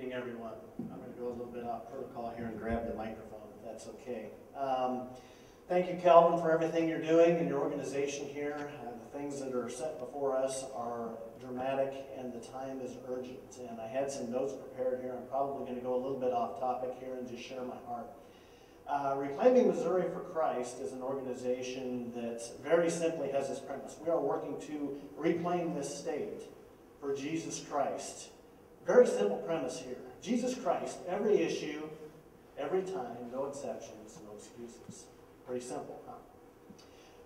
evening, everyone. I'm going to go a little bit off protocol here and grab the microphone, if that's okay. Thank you, Calvin, for everything you're doing and your organization here. The things that are set before us are dramatic, and the time is urgent. And I had some notes prepared here. I'm probably going to go a little bit off topic here and just share my heart. Reclaiming Missouri for Christ is an organization that very simply has this premise. We are working to reclaim this state for Jesus Christ. Very simple premise here. Jesus Christ, every issue, every time, no exceptions, no excuses. Pretty simple, huh?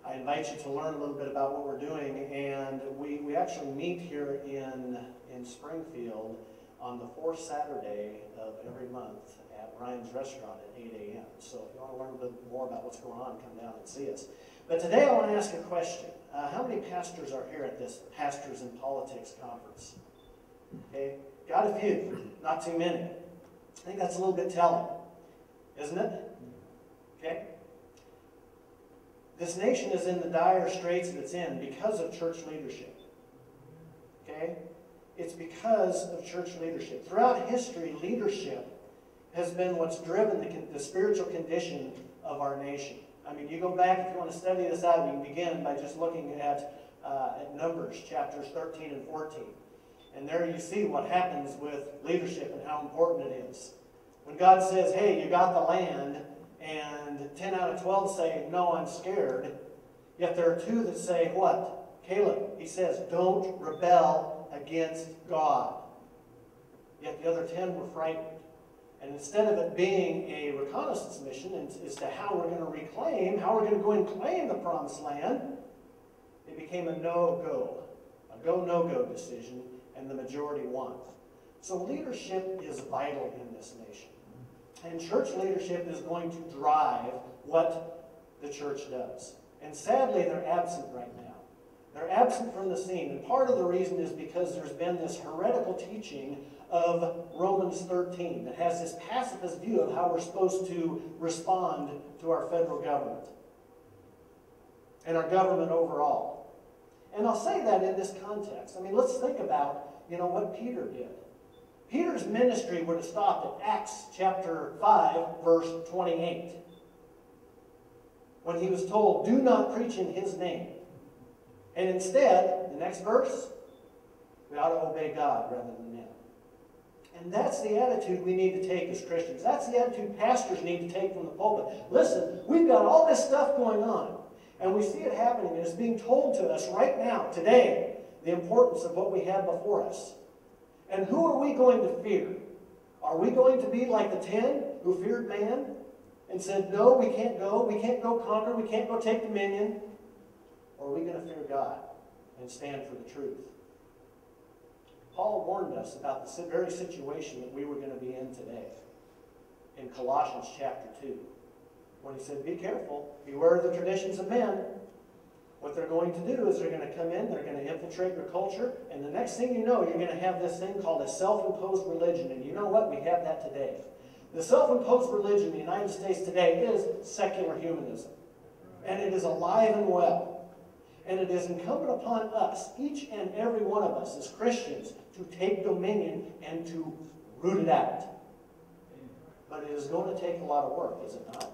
I invite you to learn a little bit about what we're doing, and we actually meet here in Springfield on the fourth Saturday of every month at Ryan's Restaurant at 8 a.m. So if you want to learn a bit more about what's going on, come down and see us. But today I want to ask a question. How many pastors are here at this Pastors in Politics conference? Okay, got a few, not too many. I think that's a little bit telling, isn't it? Okay. This nation is in the dire straits that it's in because of church leadership. Okay? It's because of church leadership. Throughout history, leadership has been what's driven the spiritual condition of our nation. I mean, you go back, if you want to study this out, you can begin by just looking at Numbers, chapters 13 and 14. And there you see what happens with leadership and how important it is. When God says, hey, you got the land, and 10 out of 12 say, no, I'm scared. Yet there are 2 that say, what? Caleb, he says, don't rebel against God. Yet the other 10 were frightened. And instead of it being a reconnaissance mission as to how we're going to reclaim, how we're going to go and claim the promised land, it became a no-go, a go-no-go decision, and the majority won. So leadership is vital in this nation. And church leadership is going to drive what the church does. And sadly, they're absent right now. They're absent from the scene. And part of the reason is because there's been this heretical teaching of Romans 13 that has this pacifist view of how we're supposed to respond to our federal government and our government overall. And I'll say that in this context. I mean, let's think about, what Peter did. Peter's ministry would have stopped at Acts chapter 5, verse 28, when he was told, do not preach in his name. And instead, the next verse, we ought to obey God rather than men. And that's the attitude we need to take as Christians. That's the attitude pastors need to take from the pulpit. Listen, we've got all this stuff going on, and we see it happening, and it's being told to us right now, today, the importance of what we have before us. And who are we going to fear? Are we going to be like the 10 who feared man and said, no, we can't go conquer, we can't go take dominion? Or are we going to fear God and stand for the truth? Paul warned us about the very situation that we were going to be in today in Colossians chapter 2, when he said, be careful, beware of the traditions of men. What they're going to do is they're going to come in, they're going to infiltrate your culture, and the next thing you know, you're going to have this thing called a self-imposed religion. And you know what? We have that today. The self-imposed religion in the United States today is secular humanism. And it is alive and well. And it is incumbent upon us, each and every one of us as Christians, to take dominion and to root it out. But it is going to take a lot of work, is it not?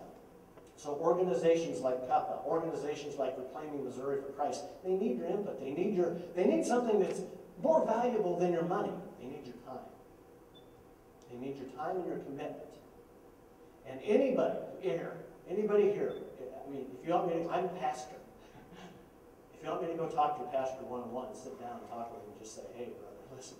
So organizations like CAPA, organizations like Reclaiming Missouri for Christ, they need your input. They need something that's more valuable than your money. They need your time. They need your time and your commitment. And anybody here, I mean, if you want me to, I'm a pastor. If you want me to go talk to your pastor one-on-one, sit down and talk with him and just say, hey, brother, listen,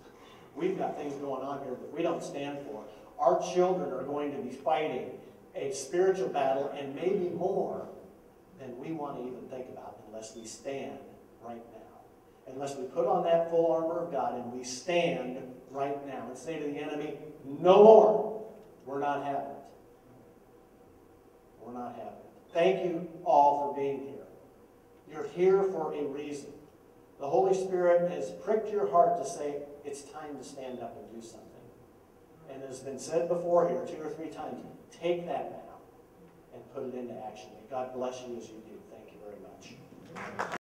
we've got things going on here that we don't stand for. Our children are going to be fighting a spiritual battle, and maybe more than we want to even think about unless we stand right now. Unless we put on that full armor of God and we stand right now and say to the enemy, no more. We're not having it. We're not having it. Thank you all for being here. You're here for a reason. The Holy Spirit has pricked your heart to say, it's time to stand up and do something. And as has been said before here 2 or 3 times, take that now and put it into action. May God bless you as you do. Thank you very much.